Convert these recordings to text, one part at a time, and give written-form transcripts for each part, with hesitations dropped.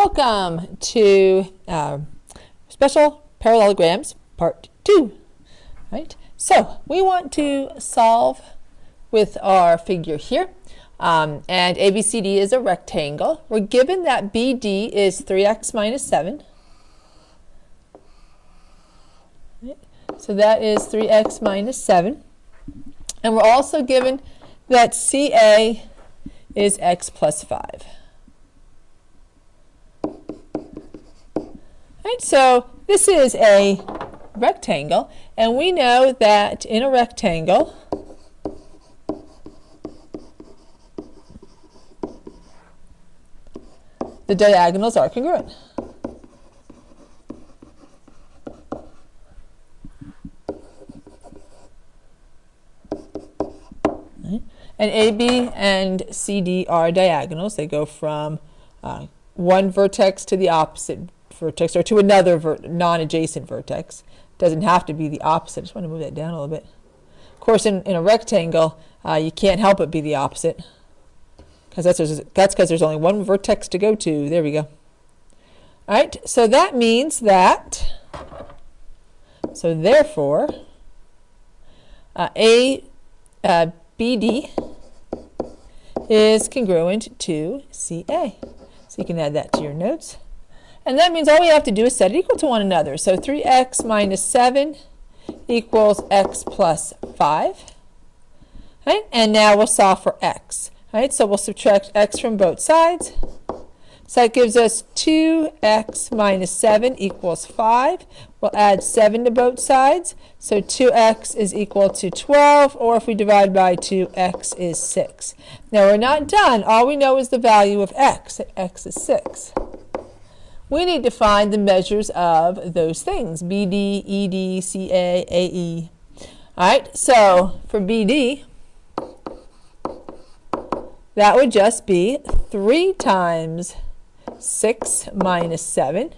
Welcome to Special Parallelograms Part 2. Right? So we want to solve with our figure here. And ABCD is a rectangle. We're given that BD is 3x minus 7. Right? So that is 3x minus 7. And we're also given that CA is x plus 5. Right, so this is a rectangle, and we know that in a rectangle, the diagonals are congruent. Right. And AB and CD are diagonals. They go from one vertex to the opposite vertex, or to another non-adjacent vertex. Doesn't have to be the opposite. I just want to move that down a little bit. Of course, in a rectangle, you can't help but be the opposite, because that's because there's only one vertex to go to. There we go. All right, so that means that, so therefore, BD is congruent to CA. So you can add that to your notes. And that means all we have to do is set it equal to one another. So 3x minus 7 equals x plus 5. Right? And now we'll solve for x. Right? So we'll subtract x from both sides. So that gives us 2x minus 7 equals 5. We'll add 7 to both sides. So 2x is equal to 12, or if we divide by 2, x is 6. Now we're not done. All we know is the value of x. X is 6. We need to find the measures of those things, BD, ED, CA, AE. All right, so for BD, that would just be 3 times 6 minus 7.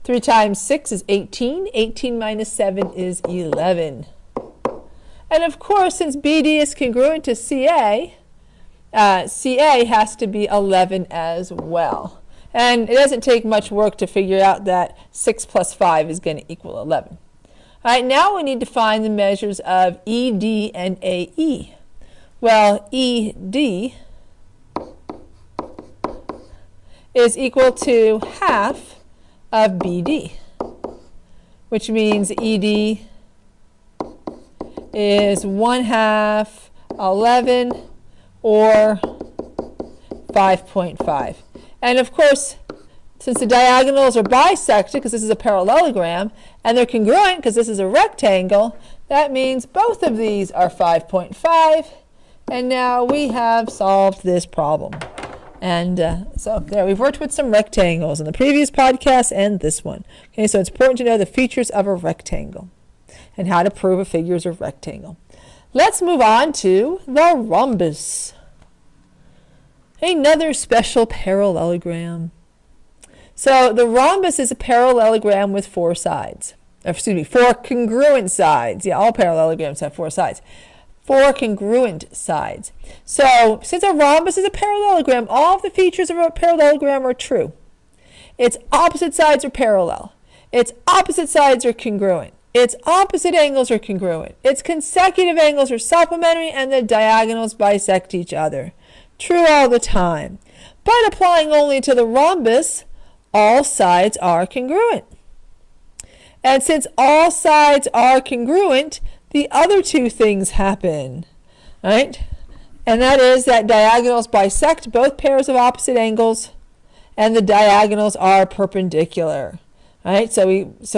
3 times 6 is 18. 18 minus 7 is 11. And of course, since BD is congruent to CA, CA has to be 11 as well. And it doesn't take much work to figure out that 6 plus 5 is going to equal 11. All right, now we need to find the measures of ED and AE. Well, ED is equal to half of BD, which means ED is 1/2 11, or 5.5. And of course, since the diagonals are bisected, because this is a parallelogram, and they're congruent because this is a rectangle, that means both of these are 5.5. And now we have solved this problem. And so there, we've worked with some rectangles in the previous podcast and this one. Okay, so it's important to know the features of a rectangle and how to prove a figure is a rectangle. Let's move on to the rhombus. Another special parallelogram. So the rhombus is a parallelogram with 4 sides. Excuse me, 4 congruent sides. Yeah, all parallelograms have 4 sides. 4 congruent sides. So since a rhombus is a parallelogram, all of the features of a parallelogram are true. Its opposite sides are parallel. Its opposite sides are congruent. Its opposite angles are congruent. Its consecutive angles are supplementary, and the diagonals bisect each other. True all the time. But applying only to the rhombus, all sides are congruent. And since all sides are congruent, the other 2 things happen, right? And that is that diagonals bisect both pairs of opposite angles, and the diagonals are perpendicular. Right, so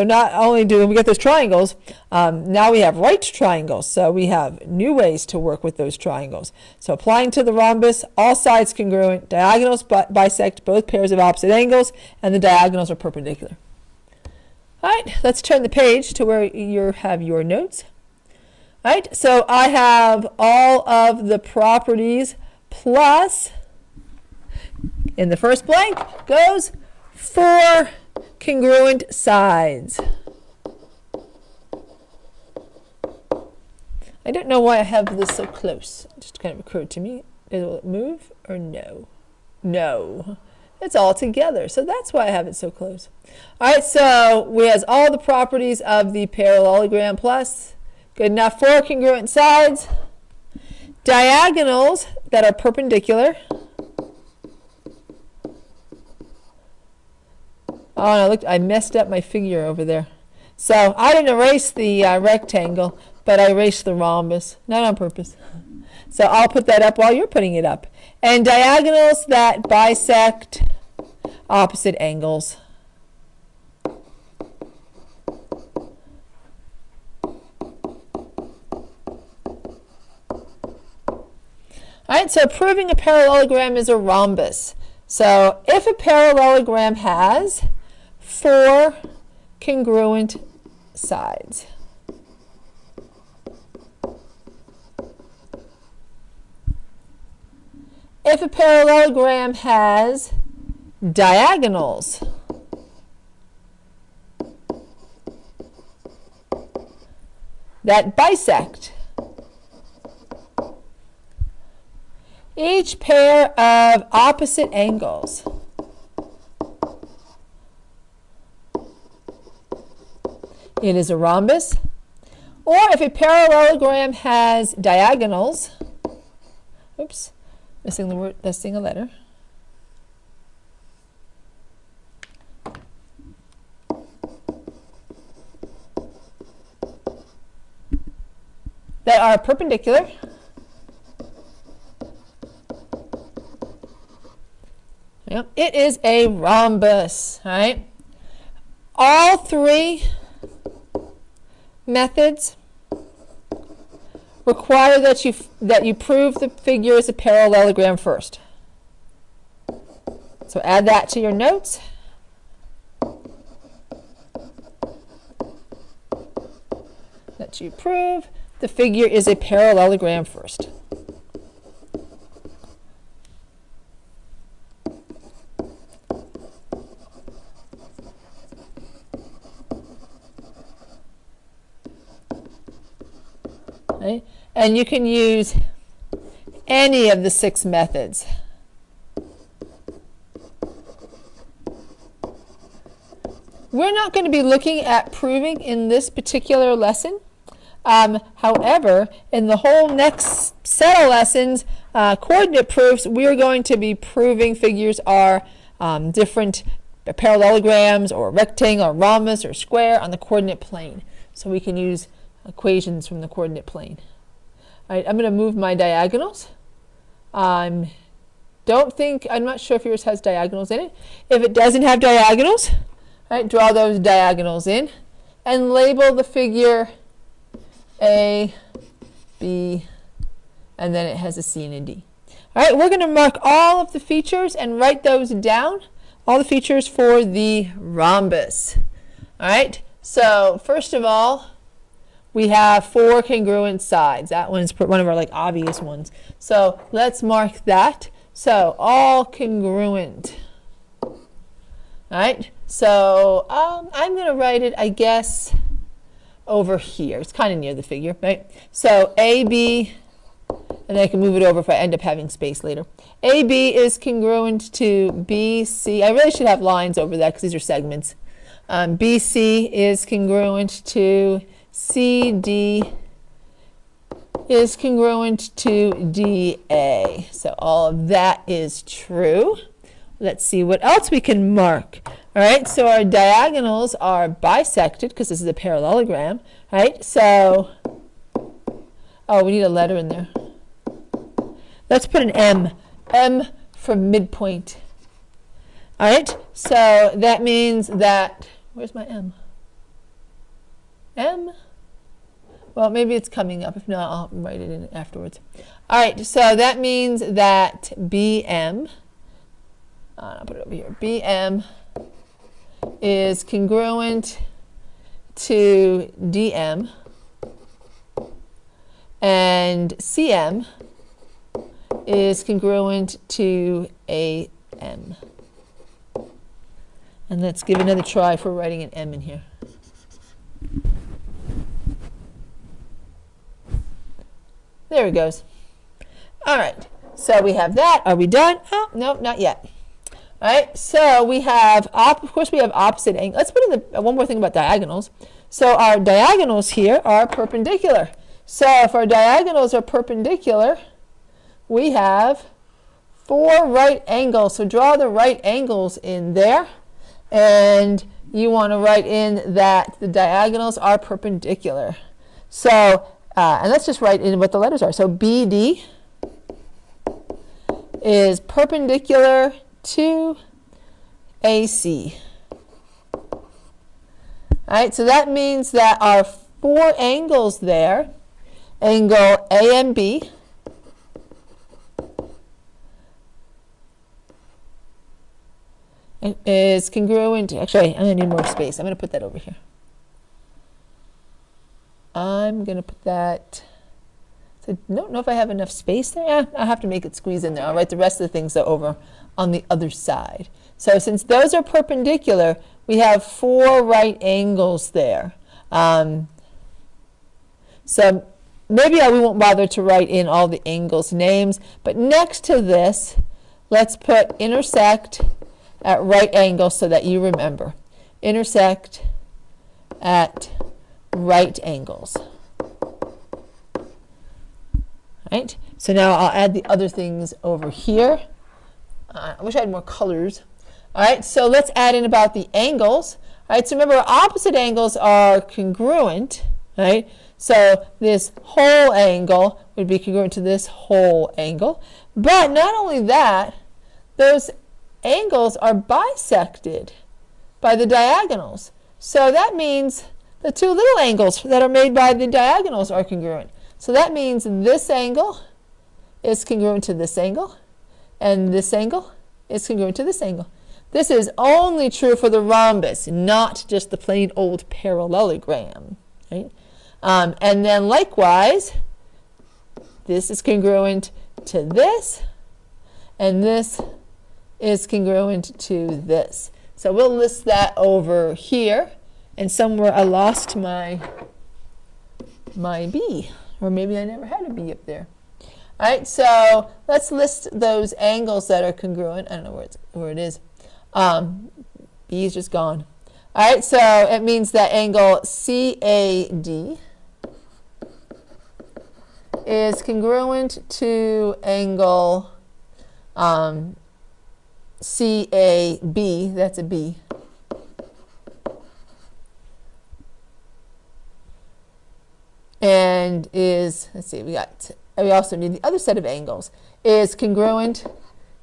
not only do we get those triangles, now we have right triangles. So we have new ways to work with those triangles. So applying to the rhombus, all sides congruent, diagonals bisect both pairs of opposite angles, and the diagonals are perpendicular. All right, let's turn the page to where you have your notes. All right, so I have all of the properties plus, in the first blank goes 4 congruent sides. I don't know why I have this so close. It just kind of occurred to me. Will it move or no? No. It's all together. So that's why I have it so close. All right, so we has all the properties of the parallelogram plus. Good enough. 4 congruent sides. Diagonals that are perpendicular. Oh, no, look, I messed up my figure over there. So I didn't erase the rectangle, but I erased the rhombus. Not on purpose. So I'll put that up while you're putting it up. And diagonals that bisect opposite angles. All right, so proving a parallelogram is a rhombus. So if a parallelogram has 4 congruent sides. If a parallelogram has diagonals, that bisect each pair of opposite angles, it is a rhombus. Or if a parallelogram has diagonals, oops, missing the word, missing a letter. That are perpendicular. Yep, it is a rhombus, all right? All 3 methods require that you prove the figure is a parallelogram first. So add that to your notes. That you prove the figure is a parallelogram first. Okay. And you can use any of the 6 methods. We're not going to be looking at proving in this particular lesson. However, in the whole next set of lessons, coordinate proofs, we're going to be proving figures are different parallelograms or rectangle or rhombus or square on the coordinate plane. So we can use equations from the coordinate plane. All right, I'm going to move my diagonals. I'm not sure if yours has diagonals in it. If it doesn't have diagonals, right, draw those diagonals in and label the figure A, B, and then it has a C and a D. All right, we're going to mark all of the features and write those down, all the features for the rhombus. All right, so first of all, we have 4 congruent sides. That one's one of our obvious ones. So let's mark that. So all congruent. All right, so I'm going to write it, I guess, over here. It's kind of near the figure, right? So AB, and I can move it over if I end up having space later. AB is congruent to BC. I really should have lines over that because these are segments. BC is congruent to CD is congruent to DA. So all of that is true. Let's see what else we can mark. All right, so our diagonals are bisected because this is a parallelogram. All right, so, oh, we need a letter in there. Let's put an M. M for midpoint. All right, so that means that, where's my M? M? Well, maybe it's coming up. If not, I'll write it in afterwards. All right, so that means that BM, I'll put it over here, BM is congruent to DM, and CM is congruent to AM. And let's give another try for writing an M in here. There it goes. All right, so we have that. Are we done? Oh, no, not yet. All right, so we have, of course, we have opposite angles. Let's put in one more thing about diagonals. So our diagonals here are perpendicular. So if our diagonals are perpendicular, we have 4 right angles. So draw the right angles in there. And you want to write in that the diagonals are perpendicular. So, and let's just write in what the letters are. So BD is perpendicular to AC. All right, so that means that our 4 angles there, angle A and B, is congruent. Actually, I'm going to need more space. I'm going to put that over here. I'm going to put that. So I don't know if I have enough space there. Yeah, I'll have to make it squeeze in there. I'll write the rest of the things over on the other side. So since those are perpendicular, we have 4 right angles there. So maybe we won't bother to write in all the angles names, but next to this, let's put intersect at right angles so that you remember. Intersect at right angles. Right? So now I'll add the other things over here. I wish I had more colors. All right, so let's add in about the angles. All right, so remember opposite angles are congruent, right? So this whole angle would be congruent to this whole angle. But not only that, those angles are bisected by the diagonals. So that means the 2 little angles that are made by the diagonals are congruent. So that means this angle is congruent to this angle, and this angle is congruent to this angle. This is only true for the rhombus, not just the plain old parallelogram. Right? And then likewise, this is congruent to this, and this is congruent to this. So we'll list that over here, and somewhere I lost my B, or maybe I never had a B up there. All right, so let's list those angles that are congruent. I don't know where it is. B is just gone. All right, so it means that angle CAD is congruent to angle CAB, that's a B. And is, let's see, we also need the other set of angles, is congruent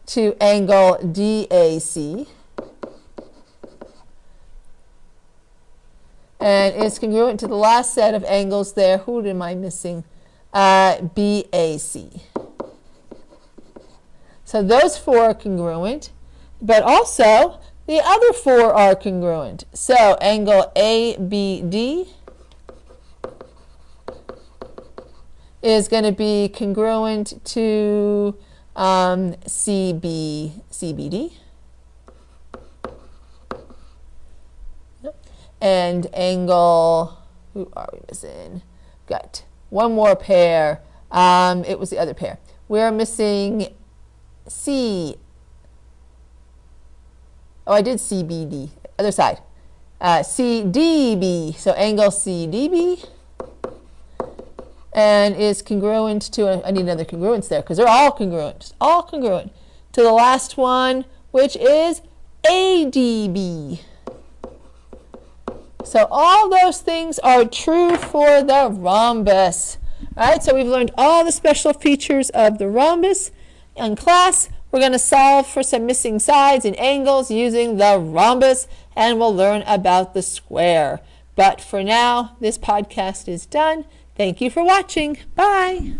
to angle DAC, and is congruent to the last set of angles there. Who am I missing? BAC. So those 4 are congruent, but also the other 4 are congruent. So angle ABD is going to be congruent to CBD. And angle, who are we missing? Got one more pair. It was the other pair. We're missing C. Oh, I did CBD. Other side. CDB. So angle CDB. And is congruent to, I need another congruence there because they're all congruent, just all congruent to the last one, which is ADB. So all those things are true for the rhombus. All right, so we've learned all the special features of the rhombus. In class, we're going to solve for some missing sides and angles using the rhombus, and we'll learn about the square. But for now, this podcast is done. Thank you for watching. Bye.